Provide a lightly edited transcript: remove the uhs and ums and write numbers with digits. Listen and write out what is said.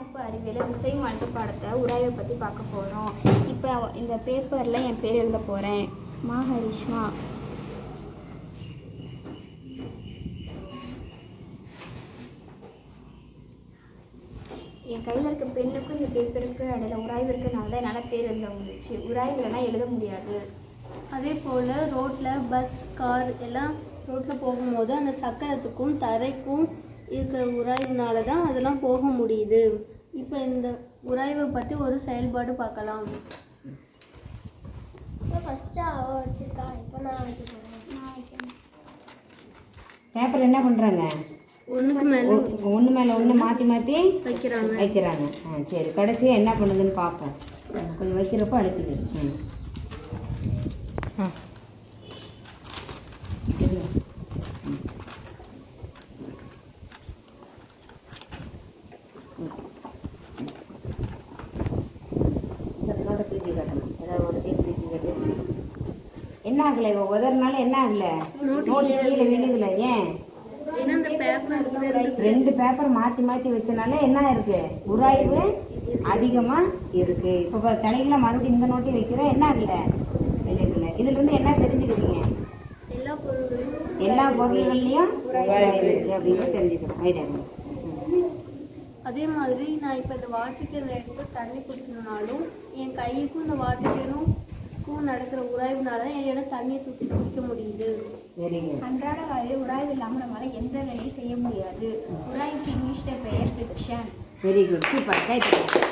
வகுப்பு அறிவியல் விசையும் அழுத்த பாடத்தை உராய்வை பற்றி பார்க்க போகிறோம். இப்போ இந்த பேப்பரில் என் பேர் எழுத போகிறேன். மா ஹரிஷ்மா. என் கையில் இருக்க பெண்ணுக்கும் இந்த பேப்பருக்கு இடையில உராய்வு இருக்கிறதுனால தான் என்னால் பேர் எழுத முடிஞ்சிச்சு. உராய்வு இல்லைனா எழுத முடியாது. அதே போல் ரோட்டில் பஸ் கார் எல்லாம் ரோட்டில் போகும்போது அந்த சக்கரத்துக்கும் தரைக்கும் இருக்கிற உராய்வுனால தான் அதெல்லாம் போக முடியுது. இப்போ இந்த உராய்வை பற்றி ஒரு செயல்பாடு பார்க்கலாம். ஃபஸ்ட்டு அவள் வச்சுருக்கா, இப்போ நான் வைக்க போகிறேன். பேப்பர் என்ன பண்ணுறாங்க? ஒன்று மேலே ஒன்று மாற்றி மாற்றி வைக்கிறாங்க. சரி, கடைசியாக என்ன பண்ணுதுன்னு பார்ப்போம். கொஞ்சம் வைக்கிறப்போ அடுக்குது. தூக்கி கட்டணும். ஏதாவது ஒரு சீட் தூக்கி கட்டு. என்ன ஆகலை? இப்போ உதறனால என்ன ஆகலை? நோட்டு கீழே விழுகலை. ஏன்? ரெண்டு பேப்பர் மாற்றி மாற்றி வச்சனால என்ன இருக்கு? உராய்வு அதிகமாக இருக்கு. இப்போ தலைகளை மறுபடியும் இந்த நோட்டி வைக்கிறோம். என்ன ஆகலை? விழுகலை. இதுல இருந்து என்ன தெரிஞ்சுக்கிறீங்க? எல்லா பொருள்கள்லையும் உராய்வு இருக்கு அப்படின்னு தெரிஞ்சுக்கிறோம். அதே மாதிரி நான் இப்போ இந்த வாட்டர் கேன் எடுத்து தண்ணி குடிக்கணும்னாலும் என் கைக்கும் இந்த வாட்டர் கேனுக்கும் நடக்கிற உராய்வுனால தான் என்னால் தண்ணியை தூக்கி குடிக்க முடியுது. அன்றாட வாழ்வில் உராய்வு இல்லாமல் நம்மளால் எந்த வேலையும் செய்ய முடியாது. உராய்வுக்கு இங்கிலீஷில் பெயர் ஃபிரிக்ஷன். Very good. சூப்பர்.